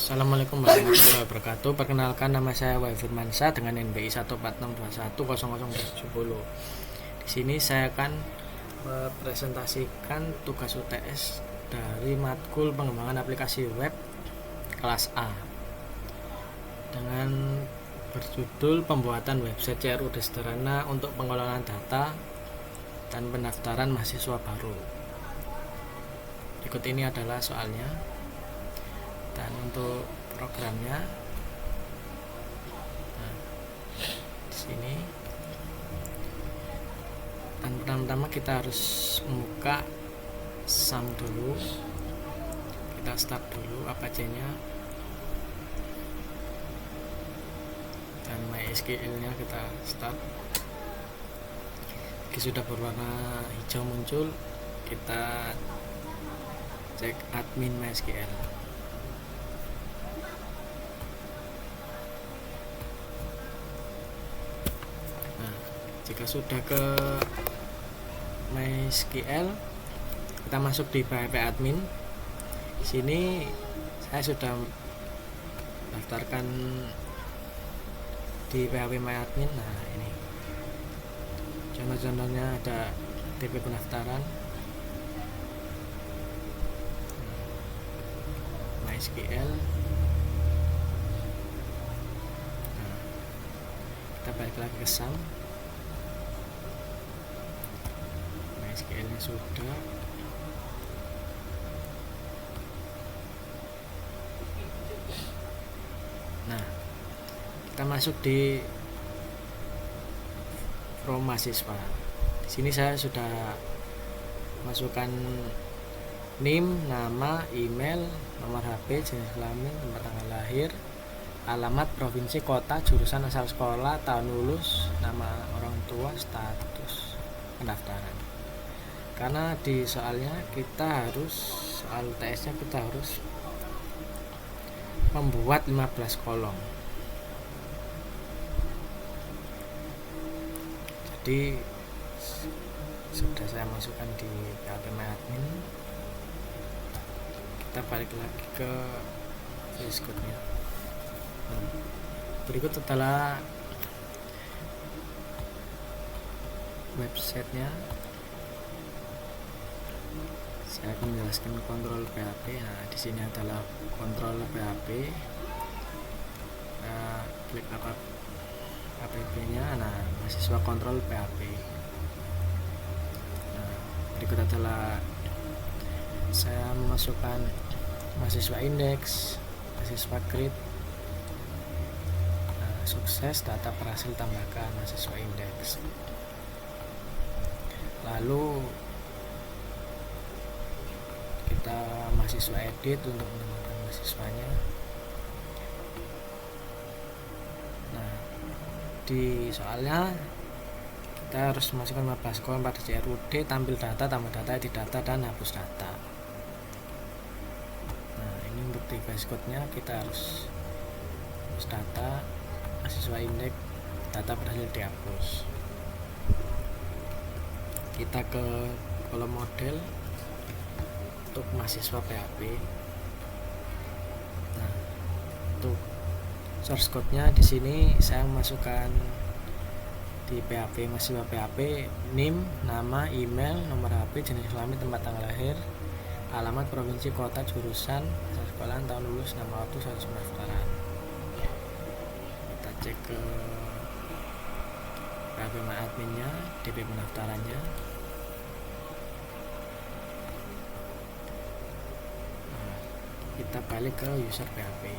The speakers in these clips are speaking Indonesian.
Assalamualaikum warahmatullahi wabarakatuh. Perkenalkan, nama saya Wahyu Firmansyah dengan NBI 146210070. Di sini saya akan mempresentasikan tugas UTS dari matkul pengembangan aplikasi web kelas A dengan berjudul pembuatan website CRUD sederhana untuk pengelolaan data dan pendaftaran mahasiswa baru. Berikut ini adalah soalnya. Dan untuk programnya, di sini, dan pertama-tama kita harus membuka SAM dulu. Kita start dulu Apache-nya dan MySQL-nya kita start. Jika sudah berwarna hijau muncul, kita cek admin MySQL. Jika sudah ke MySQL, kita masuk di PHP admin. Di sini saya sudah daftarkan di PHP MyAdmin. Nah, ini contoh-contohnya ada DP pendaftaran, MySQL. Nah, kita balik lagi ke SAM. MySQL-nya sudah. Nah, kita masuk di from mahasiswa. Di sini saya sudah masukkan NIM, nama, email, nomor HP, jenis kelamin, tempat tanggal lahir, alamat, provinsi, kota, jurusan, asal sekolah, tahun lulus, nama orang tua, status pendaftaran. Karena di soalnya soal TS-nya kita harus membuat 15 kolom. Jadi sudah saya masukkan di PHP MyAdmin. Kita balik lagi ke VS Code-nya. Berikut adalah websitenya. Saya akan menjelaskan kontrol PHP. Nah, di sini adalah kontrol PHP. Klik app-nya. Nah, mahasiswa kontrol PHP. Nah, berikut adalah saya memasukkan mahasiswa indeks, mahasiswa grid. Nah, sukses, data berhasil tambahkan mahasiswa indeks. Lalu kita mahasiswa edit untuk menambahkan mahasiswanya. Nah, di soalnya kita harus masukkan 15 kolom pada CRUD, tampil data, tambah data, edit data, dan hapus data. Nah, ini untuk device code-nya kita harus hapus data, mahasiswa indeks, data berhasil dihapus. Kita ke kolom model untuk mahasiswa PHP. Nah, untuk source code-nya di sini saya masukkan di PHP mahasiswa PHP NIM, nama, email, nomor HP, jenis kelamin, tempat tanggal lahir, alamat, provinsi, kota, jurusan, asal sekolah, tahun lulus, nama waktu, status pendaftaran. Kita cek ke PHP MyAdmin-nya, DP pendaftarannya. Kita balik ke user PHP.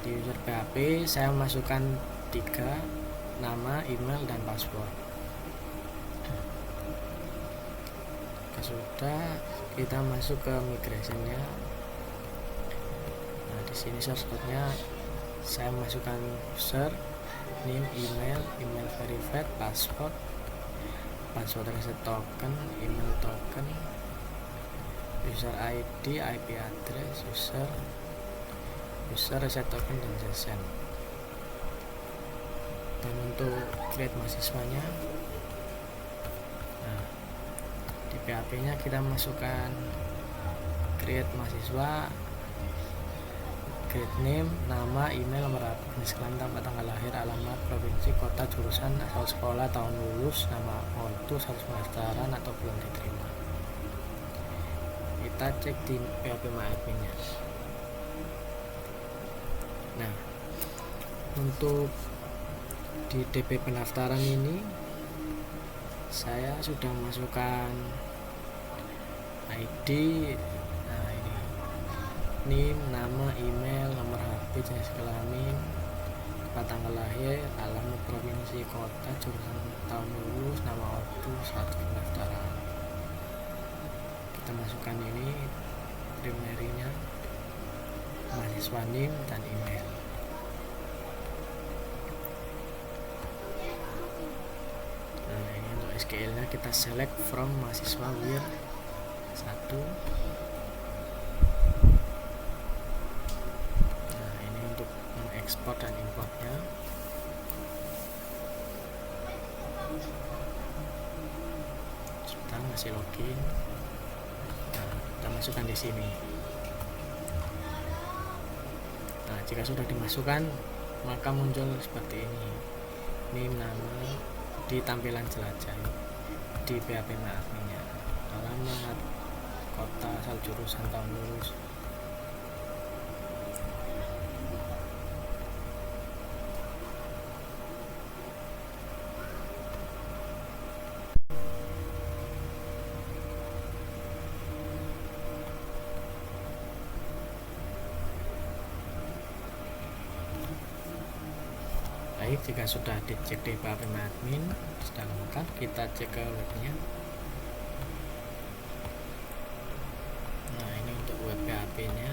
Di user PHP saya masukkan 3, nama, email, dan password. Sudah, kita masuk ke migration-nya. Nah, di sini source code-nya saya masukkan user, name, email verified, password reset token, email token, user ID, IP address, user reset token, dan session. Dan untuk create mahasiswanya, nah, di PHP nya kita masukkan create mahasiswa, grade name, nama, email, nomor HP, jenis kelamin, tanggal lahir, alamat, provinsi, kota, jurusan, asal sekolah, tahun lulus, nama ortu, status pendaftaran atau belum diterima. Kita cek di PHP MyAdmin-nya. Nah, untuk di DP pendaftaran ini saya sudah masukkan ID, nah ini NIM, nama, email, nomor HP, jenis kelamin, tanggal lahir, alamat, provinsi, kota, jurusan, tahun lulus, nama ortu, status pendaftaran. Kita masukkan ini primary-nya, mahasiswa, NIM, dan email. Nah, ini untuk SQL-nya kita select from mahasiswa wir 1. Nah, ini untuk mengekspor dan importnya. Kita masih login. Nah, kita masukkan di sini. Nah, jika sudah dimasukkan, maka muncul seperti ini. Ini nama di tampilan jelajah di PHP MyAdmin-nya, alamat, kota, asal jurusan, tahun lulus. Baik, jika sudah dicek di PHP MyAdmin sudah lengkap, kita cek ke webnya. Nah, ini untuk web PHP-nya.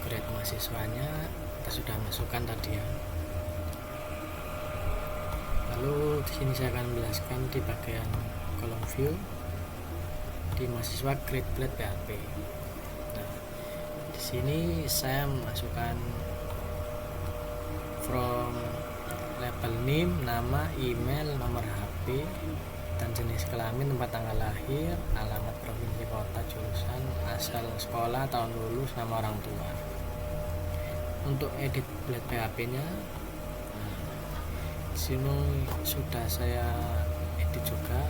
Grade mahasiswanya kita sudah masukkan tadi ya. Lalu di sini saya akan menjelaskan di bagian kolom view di mahasiswa grade blade PHP. Di sini saya masukkan from label name, nama, email, nomor HP, dan jenis kelamin, tempat tanggal lahir, alamat, provinsi, kota, jurusan, asal sekolah, tahun lulus, nama orang tua. Untuk edit blade PHP-nya, di sini sudah saya edit juga.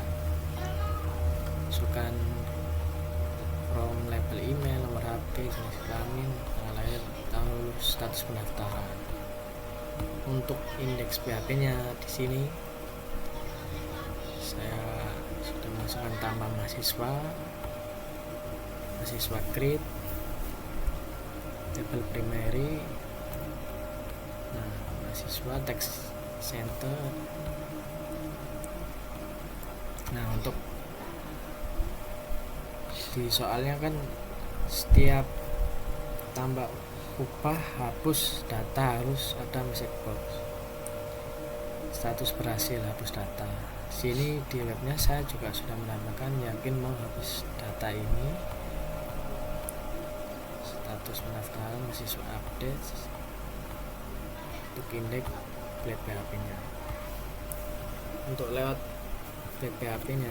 Masukkan from label email, nomor HP, jenis kelamin, tanggal lahir, tahun lulus, status pendaftaran. Untuk indeks PHP-nya di sini saya sudah masukkan tambah mahasiswa, mahasiswa grade, label primary, nah mahasiswa text center. Nah, untuk di soalnya kan setiap tambah upah hapus data harus ada message box, status berhasil hapus data. Sini di webnya saya juga sudah menambahkan yakin mau hapus data ini, status pendaftaran mahasiswa update untuk indeks blade PHP nya. Untuk lewat blade PHP nya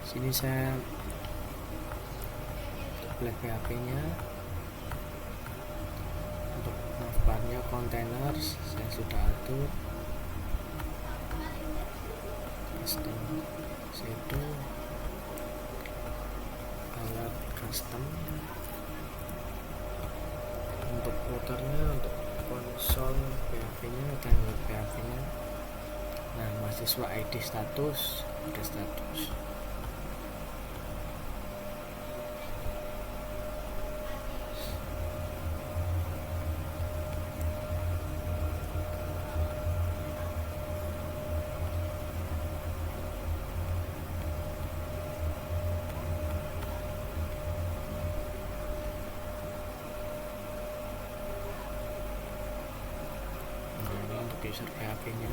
sini saya blade PHP nya untuk navbarnya containers saya sudah atur, custom shadow, alat custom. Untuk footernya, untuk konsol PHP nya dan web PHP nya, nah mahasiswa ID status, ada status. User PHP-nya.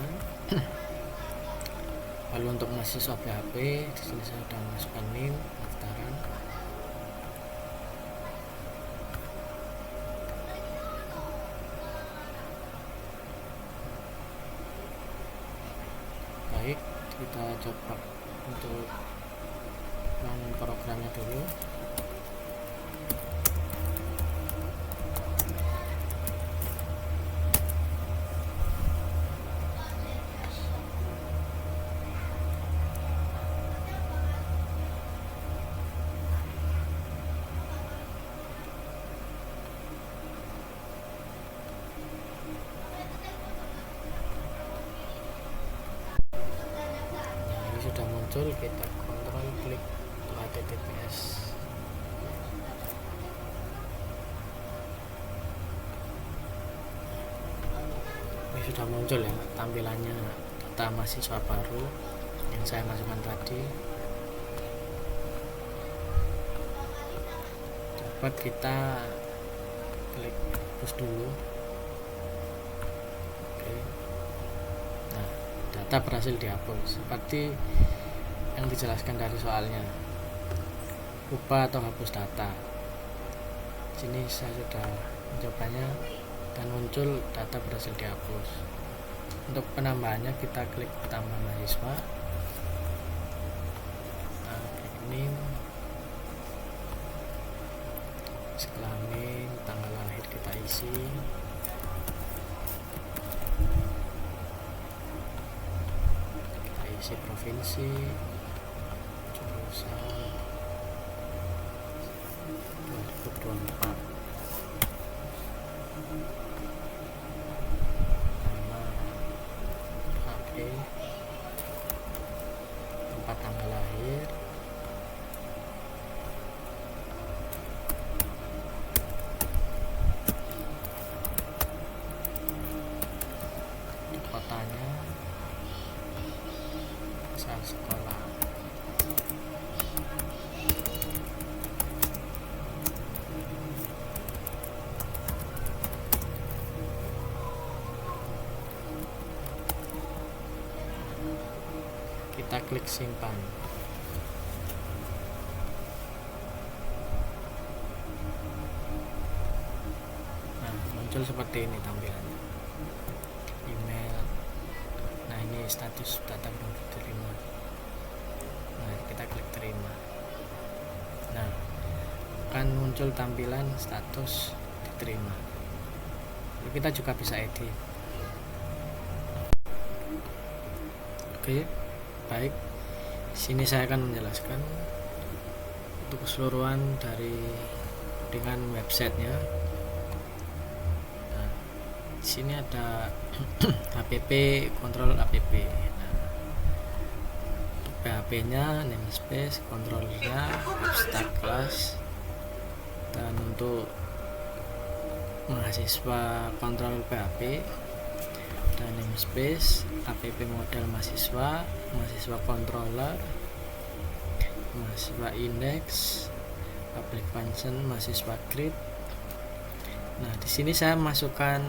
Lalu untuk mahasiswa PHP di sini saya sudah masukkan NIM, pendaftaran. Kita coba untuk run programnya dulu. Sudah muncul, kita kontrol klik HTTPS. Ini sudah muncul ya tampilannya, data mahasiswa baru yang saya masukkan tadi. Dapat kita klik hapus dulu. Oke. Nah, data berhasil dihapus seperti yang dijelaskan dari soalnya, ubah atau hapus data. Sini saya sudah mencobanya dan muncul data berhasil dihapus. Untuk penambahannya kita klik tambah mahasiswa. Nah, klik name, kelamin, tanggal lahir kita isi. Kita isi provinsi, jurusan 2024, nama HP, tempat tanggal lahir, di kotanya, asal sekolah. Kita klik simpan. Nah, muncul seperti ini tampilannya. Email. Nah, ini status data belum diterima. Nah, kita klik terima. Nah, akan muncul tampilan status diterima. Lalu kita juga bisa edit. Oke, baik. Sini saya akan menjelaskan untuk keseluruhan dari dengan websitenya. Nah, di sini ada app, kontrol app. Nah, PHP-nya, namespace, kontrolnya, start class, dan untuk mahasiswa kontrol PHP dan namespace, app model mahasiswa, mahasiswa controller, mahasiswa index, public function, mahasiswa grid. Nah, di sini saya masukkan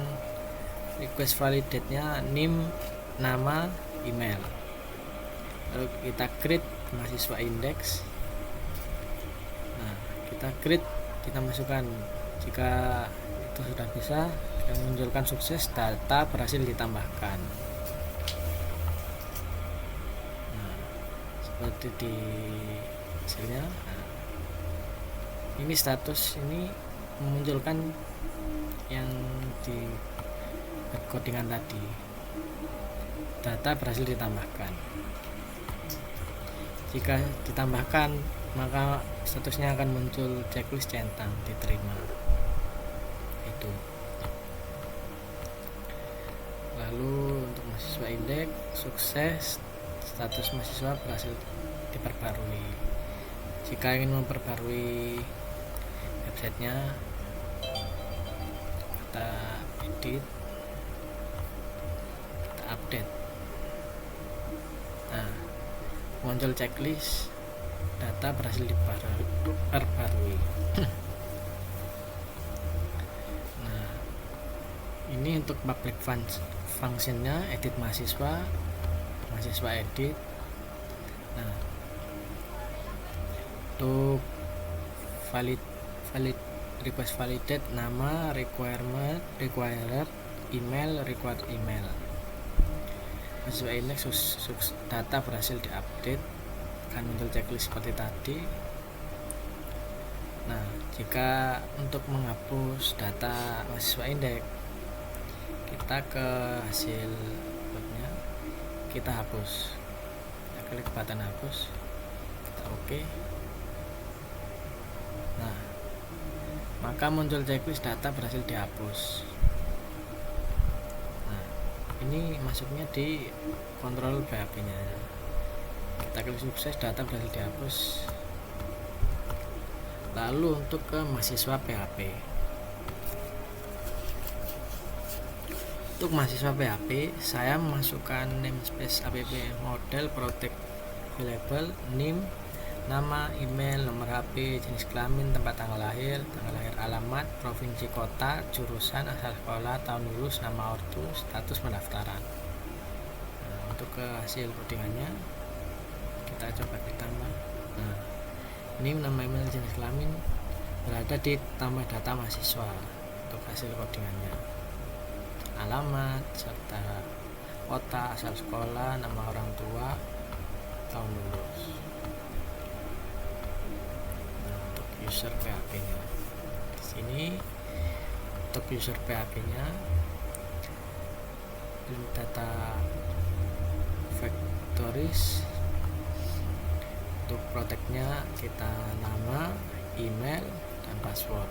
request validate-nya name, nama, email. Lalu kita create mahasiswa index. Nah, kita create, kita masukkan. Jika itu sudah bisa, yang menunjukkan sukses, data berhasil ditambahkan. Nah, seperti di hasilnya. Nah, ini status ini memunculkan yang di codingan tadi, data berhasil ditambahkan. Jika ditambahkan, maka statusnya akan muncul checklist centang diterima. Itu. Lalu untuk mahasiswa indeks sukses, status mahasiswa berhasil diperbarui. Jika ingin memperbarui websitenya, kita edit, kita update. Nah, muncul checklist, data berhasil diperbarui. Nah, ini untuk public functionnya, edit mahasiswa edit. Nah, untuk valid request validate, nama, required email. mahasiswa indeks data berhasil diupdate, akan muncul checklist seperti tadi. Nah, jika untuk menghapus data mahasiswa indeks, kita ke hasil webnya, kita hapus, kita klik button hapus, kita oke. Nah, maka muncul checklist data berhasil dihapus. Nah, ini masuknya di kontrol PHP nya, kita klik sukses, data berhasil dihapus. Lalu untuk ke mahasiswa PHP, untuk mahasiswa PHP saya memasukkan namespace app model protect available, NIM, nama, email, nomor HP, jenis kelamin, tempat tanggal lahir, alamat, provinsi, kota, jurusan, asal sekolah, tahun lulus, nama ortu, status pendaftaran. Nah, untuk ke hasil codingannya kita coba ditambah. Nah, NIM, nama, email, jenis kelamin berada di tambah data mahasiswa untuk hasil codingannya. Alamat serta kota, asal sekolah, nama orang tua, tahun lulus. Nah, untuk user PHP-nya di sini, untuk user PHP-nya data factories. Untuk protect-nya kita nama, email, dan password.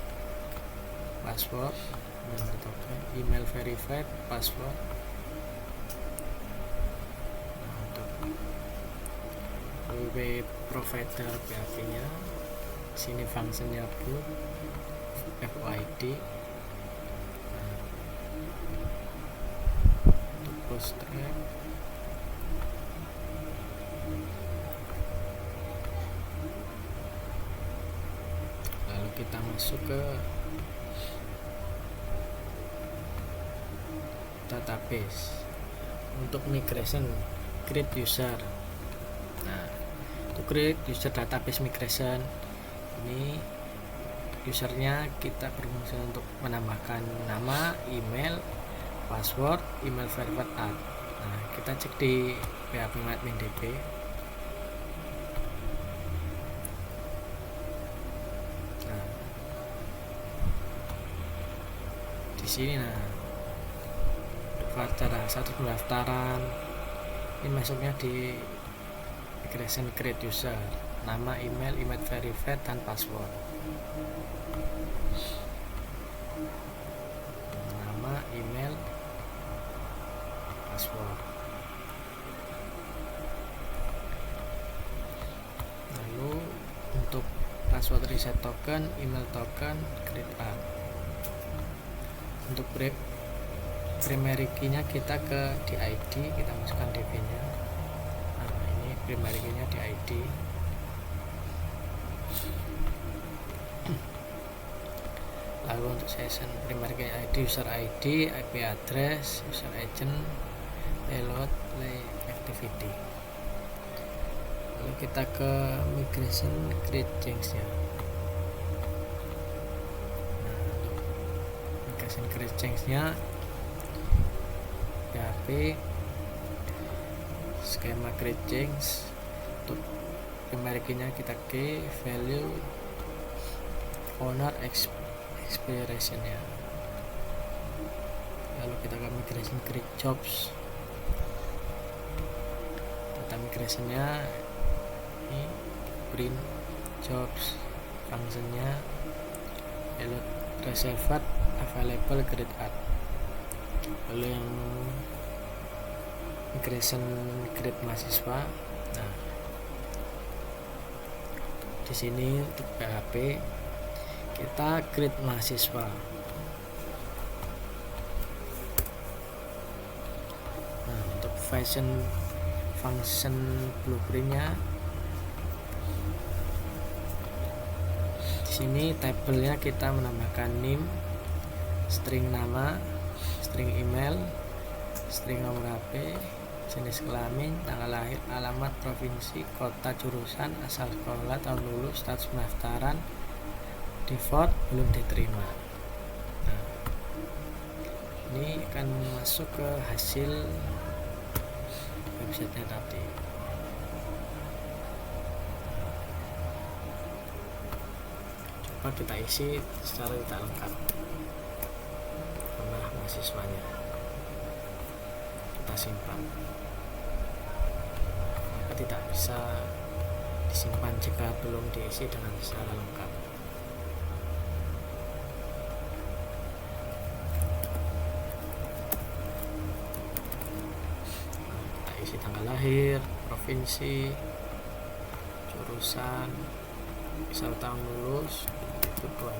Password, email verified, password. Nah, untuk web provider PHP-nya, sini fungsinya boot, FYD. Nah, untuk bootstrap, kita masuk ke database. Untuk migration, create user. Nah, untuk create user database migration, ini usernya kita berfungsi untuk menambahkan nama, email, password, email verified ad. Nah, kita cek di PHP admin DB. Di sini, nah, cara satu pendaftaran ini masuknya di migration create user, nama, email, email verified, dan password. Nama, email, password. Lalu untuk password reset token, email token, create add. Untuk primary key-nya kita ke di ID, kita masukkan DB-nya. Nah, ini primary key-nya di ID. Lalu untuk session primary key ID, user ID, IP address, user agent, payload, activity. Lalu kita ke migration create change-nya. Create change-nya PHP skema create change. Untuk primary key-nya kita ke value owner expiration-nya. Lalu kita ke migration create jobs. Data migration-nya ini print jobs, function-nya reserved available create add. Lalu yang migration create mahasiswa. Nah, di sini untuk PHP kita create mahasiswa. Nah, untuk function blueprint-nya di sini tabelnya kita menambahkan NIM, string nama, string email, string nomor HP, jenis kelamin, tanggal lahir, alamat, provinsi, kota, jurusan, asal sekolah, tahun lulus, status pendaftaran, default, belum diterima. Nah, ini akan masuk ke hasil websitenya tadi. Coba kita isi secara tidak lengkap nama mahasiswanya, kita simpan. Maka tidak bisa disimpan jika belum diisi dengan secara lengkap. Kita isi tanggal lahir, provinsi, jurusan, misal tahun lulus itu 25.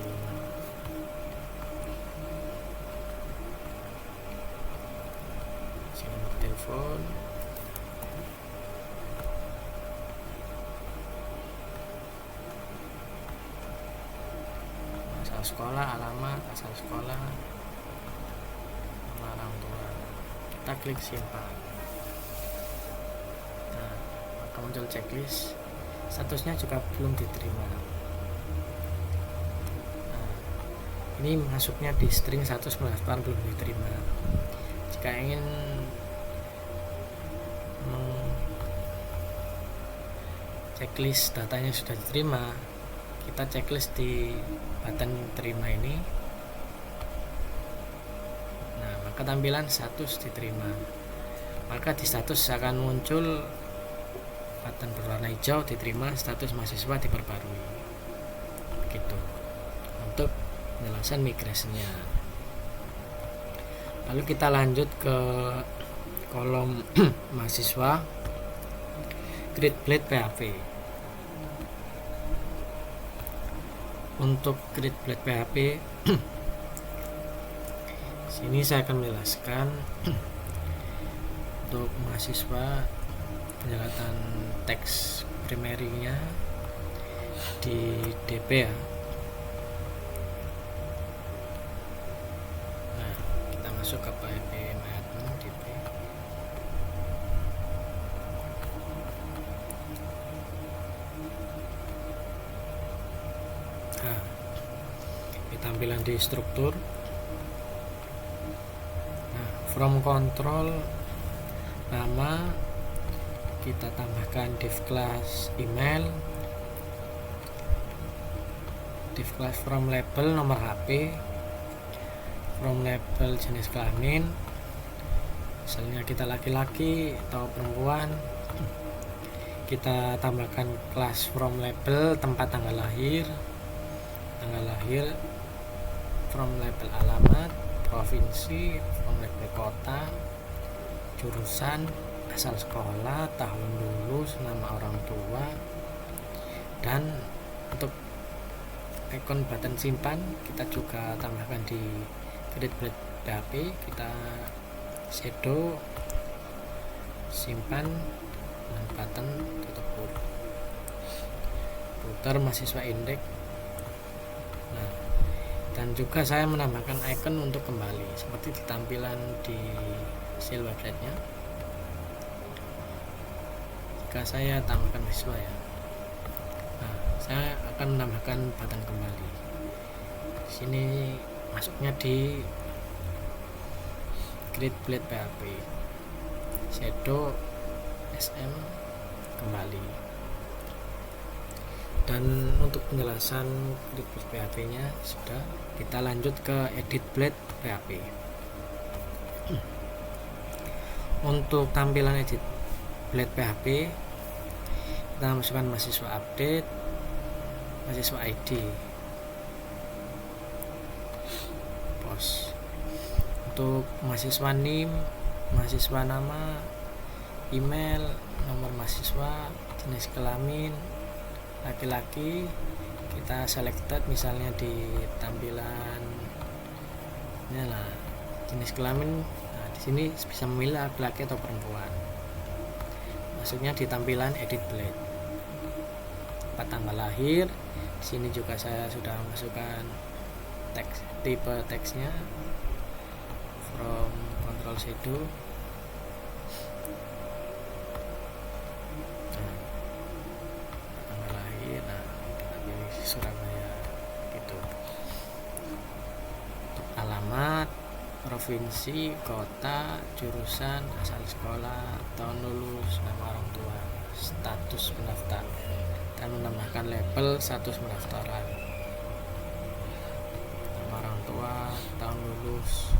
Sini nomor telepon, asal sekolah, alamat, asal sekolah, nama orang tua. Kita klik simpan. Nah, maka muncul checklist. Statusnya juga belum diterima. Nah, ini masuknya di string status pendaftaran belum diterima. Jika ingin checklist datanya sudah diterima, kita checklist di button terima ini. Nah, maka tampilan status diterima. Maka di status akan muncul button berwarna hijau diterima, status mahasiswa diperbarui. Begitu untuk penjelasan migrasinya. Lalu kita lanjut ke kolom mahasiswa Great Blade PHP. Untuk Great Blade PHP sini saya akan menjelaskan untuk mahasiswa penjelasan teks primary-nya di DP ya. Nah, kita masuk ke PHP MyAdmin DP. Nah, di tampilan di struktur. Nah, from control nama kita tambahkan div class email, div class from label nomor HP, from label jenis kelamin, misalnya kita laki-laki atau perempuan. Kita tambahkan kelas from label tempat tanggal lahir, from label alamat, provinsi, from label kota, jurusan, asal sekolah, tahun lulus, nama orang tua. Dan untuk icon button simpan kita juga tambahkan di Great Blade PHP. Kita shadow simpan dan button tutup huruf, putar mahasiswa indeks. Nah, dan juga saya menambahkan icon untuk kembali seperti di tampilan di hasil websitenya. Jika saya tambahkan mahasiswa ya, nah, saya akan menambahkan button kembali. Di sini masuknya di Great Blade PHP, shadow SM kembali. Dan untuk penjelasan Great Blade PHP nya sudah, kita lanjut ke Edit Blade PHP. Untuk tampilan Edit Blade PHP, kita masukkan mahasiswa update, mahasiswa ID, post. Untuk mahasiswa NIM, mahasiswa nama, email, nomor mahasiswa, jenis kelamin laki-laki, kita selected misalnya di tampilan ini lah jenis kelamin. Nah, di sini bisa memilih laki-laki atau perempuan. Masuknya di tampilan Edit Blade. Tempat tanggal lahir, di sini juga saya sudah masukkan teks, tipe teksnya, from control shadow. Tanggal lahir, nah kita pilih Surabaya gitu. Untuk alamat, provinsi, kota, jurusan, asal sekolah, tahun lulus, nama orang tua, status pendaftar, dan menambahkan label status pendaftaran, nama orang tua, tahun lulus,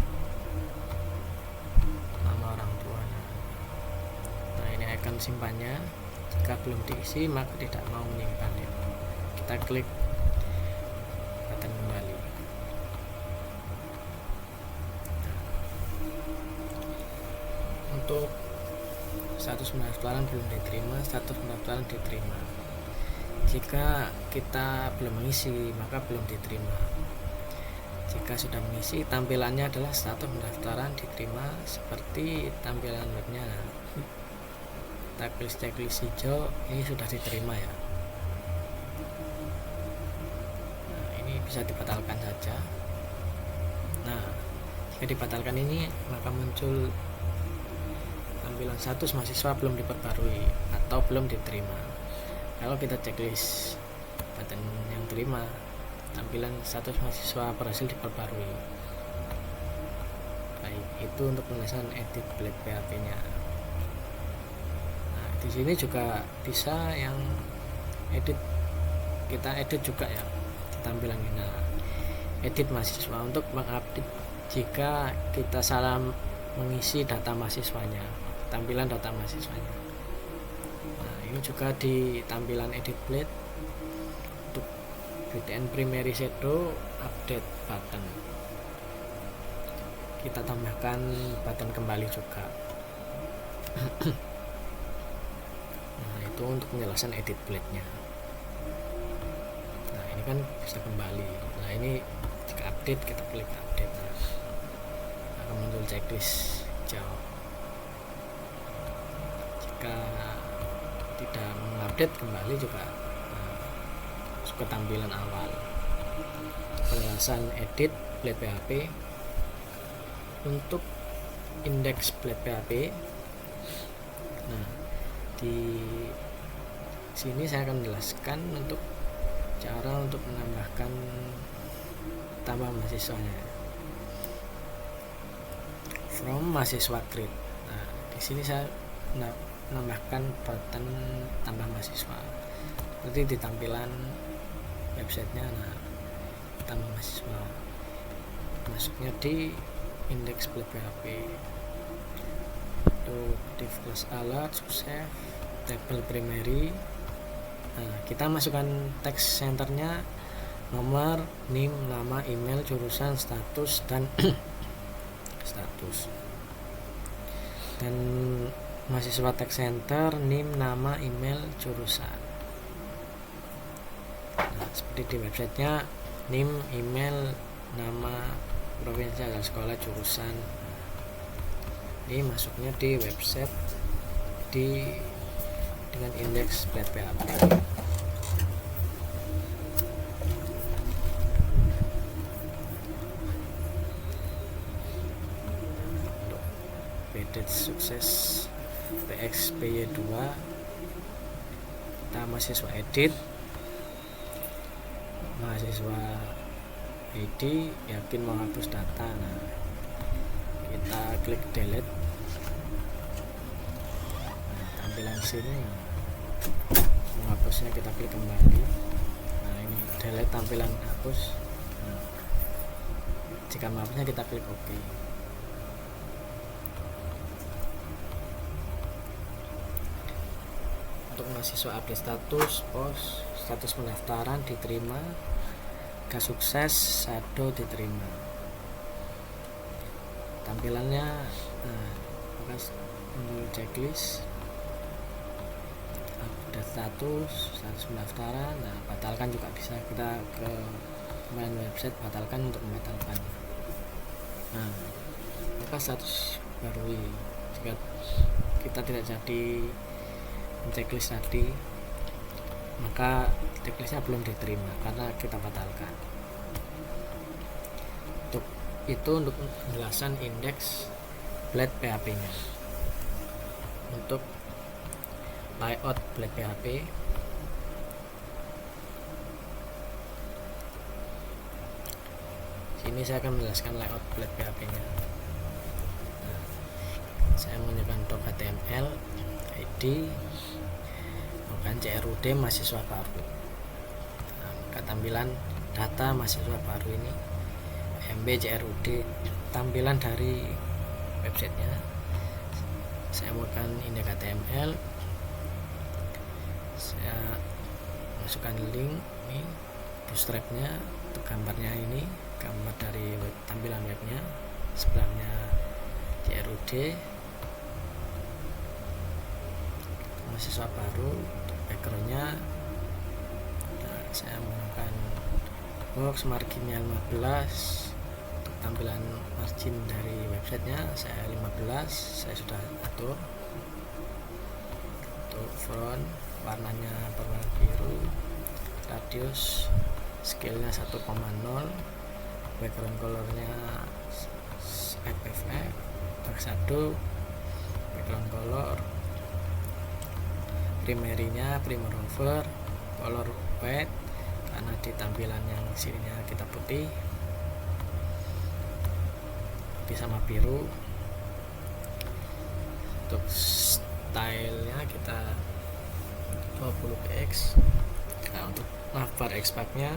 nama orang tua. Nah, ini icon simpannya. Jika belum diisi maka tidak mau menyimpan ya. Kita klik button kembali. Untuk status pendaftaran belum diterima, status pendaftaran diterima. Jika kita belum mengisi maka belum diterima. Jika sudah mengisi, tampilannya adalah status pendaftaran diterima seperti tampilan webnya. Kita klik checklist hijau, ini sudah diterima ya. Nah, ini bisa dibatalkan saja. Nah, jika dibatalkan ini maka muncul tampilan status mahasiswa belum diperbarui atau belum diterima. Kalau kita checklist button yang terima, tampilan status mahasiswa berhasil diperbarui. Baik, itu untuk penjelasan edit Blade PHP-nya. Nah, di sini juga bisa yang kita edit juga ya di tampilan ini. Nah, edit mahasiswa untuk mengupdate jika kita salah mengisi data mahasiswanya, tampilan data mahasiswanya. Nah, ini juga di tampilan edit Blade untuk BTN Primary Shadow update button. Kita tambahkan button kembali juga. Nah, itu untuk penjelasan edit Blade-nya. Nah, ini kan bisa kembali. Nah, ini jika update kita klik update. Nah, akan muncul checklist hijau. Jika tidak mengupdate kembali juga ke tampilan awal. Penjelasan edit Blade PHP untuk indeks Blade PHP. Nah, di sini saya akan menjelaskan untuk cara untuk menambahkan tambah mahasiswanya. From mahasiswa create. Nah, di sini saya menambahkan button tambah mahasiswa. Seperti di tampilan websitenya. Nah, tambah mahasiswa masuknya di indeks Blade PHP. Untuk div class alert, sukses, table primary. Nah, kita masukkan teks centernya, nomor, name, nama, email, jurusan, status, dan status. Dan mahasiswa text center, name, nama, email, jurusan. Nah, seperti di websitenya, name, email, nama, provinsi, asal sekolah, jurusan. Ini masuknya di website dengan indeks Blade PHP. Edit sukses PXPY2, kita mahasiswa edit, mahasiswa ID yakin menghapus data. Nah, kita klik delete. Nah, tampilan sini menghapusnya kita klik kembali. Nah, ini delete tampilan hapus. Nah, jika menghapusnya kita klik OK. Untuk mahasiswa update status pendaftaran diterima, gak sukses, shadow diterima. Tampilannya checklist, update status pendaftaran. Nah, batalkan juga bisa, kita ke main website batalkan untuk membatalkan. Nah, maka status baru jika kita tidak jadi checklist tadi, maka checklistnya belum diterima karena kita batalkan. Untuk penjelasan indeks Blade PHP nya. Untuk layout Blade PHP, sini saya akan menjelaskan layout Blade PHP nya. saya menggunakan .html ID bukan CRUD mahasiswa baru. Nah, maka tampilan data mahasiswa baru ini MB CRUD, tampilan dari websitenya saya menggunakan index HTML, saya masukkan link ini, bootstrapnya untuk gambarnya, ini gambar dari tampilan webnya, sebelahnya CRUD mahasiswa baru. Untuk backgroundnya saya menggunakan box marginnya 15. Untuk tampilan margin dari websitenya saya 15, saya sudah atur. Untuk font warnanya berwarna biru, radius scale nya 1,0, background colornya FFF shadow, background color primary-nya primer over, color white karena di tampilan yang sininya kita putih sama biru. Untuk stylenya kita 20px. Nah, untuk navbar expect-nya,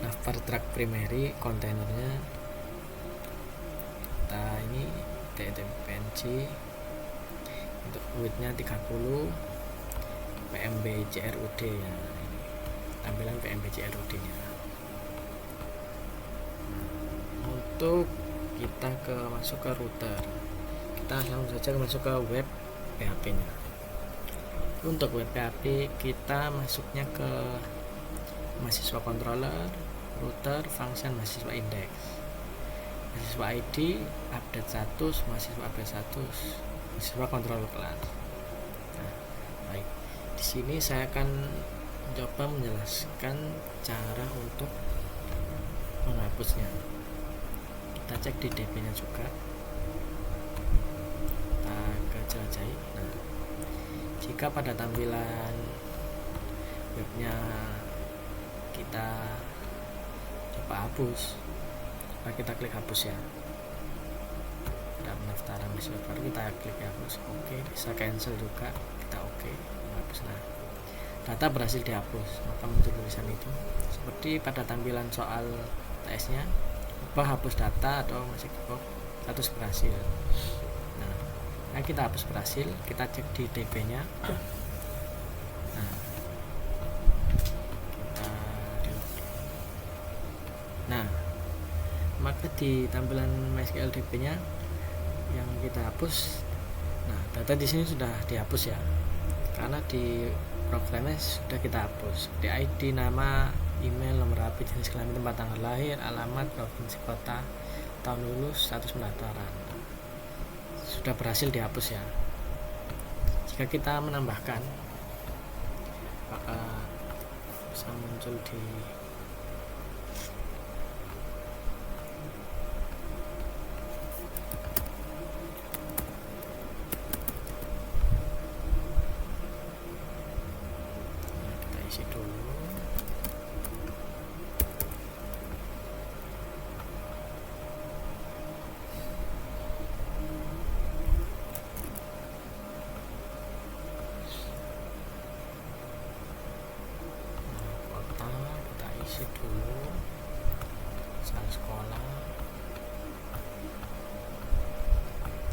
navbar track primary, kontainernya kita ini PNG. Untuk width-nya 30, PMB CRUD ya, ini tampilan PMB CRUD nya. Untuk kita masuk ke router, kita langsung saja masuk ke web PHP nya. Untuk web PHP kita masuknya ke mahasiswa controller, router, function mahasiswa index, mahasiswa ID, update status, mahasiswa update status, mahasiswa controller class. Nah, baik, di sini saya akan coba menjelaskan cara untuk menghapusnya. Kita cek di DB nya juga, kita jelajahi. Nah, jika pada tampilan webnya kita coba hapus, maka kita klik hapus ya. Ada pendaftaran mahasiswa baru, kita klik hapus, oke. Bisa cancel juga, kita oke, hapus. Nah, data berhasil dihapus, maka muncul tulisan itu seperti pada tampilan soal TS nya, ubah hapus data atau masih kebok, status berhasil. Nah, kita hapus berhasil, kita cek di DB nya. Nah, maka di tampilan MySQL DB nya yang kita hapus, nah data di sini sudah dihapus ya, karena di programnya sudah kita hapus. Di ID, nama, email, nomor HP, jenis kelamin, tempat tanggal lahir, alamat, provinsi, kota, tahun lulus, status pendaftaran sudah berhasil dihapus ya. Jika kita menambahkan, maka bisa muncul di isi dulu. Kota kita isi dulu, asal sekolah.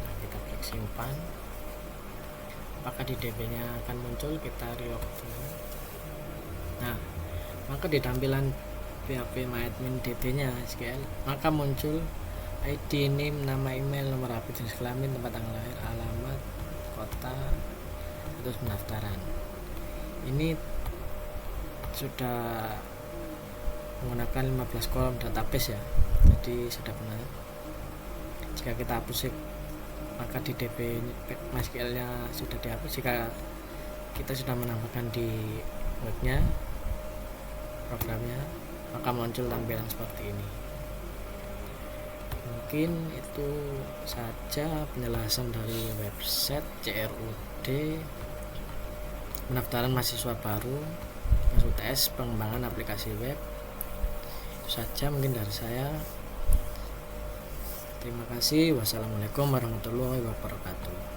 Nah, kita klik simpan, maka di DB nya akan muncul, kita reload dulu. Nah, maka di tampilan PHP MyAdmin DB nya SQL, maka muncul ID, name, nama, email, nomor HP, jenis kelamin, tempat tanggal lahir, alamat, kota, terus pendaftaran. Ini sudah menggunakan 15 kolom database ya, jadi sudah benar. Jika kita hapus, maka di DB MySQL nya sudah dihapus. Jika kita sudah menambahkan di webnya, programnya, maka muncul tampilan seperti ini. Mungkin itu saja penjelasan dari website CRUD pendaftaran mahasiswa baru UTS pengembangan aplikasi web. Itu saja mungkin dari saya. Terima kasih. Wassalamualaikum warahmatullahi wabarakatuh.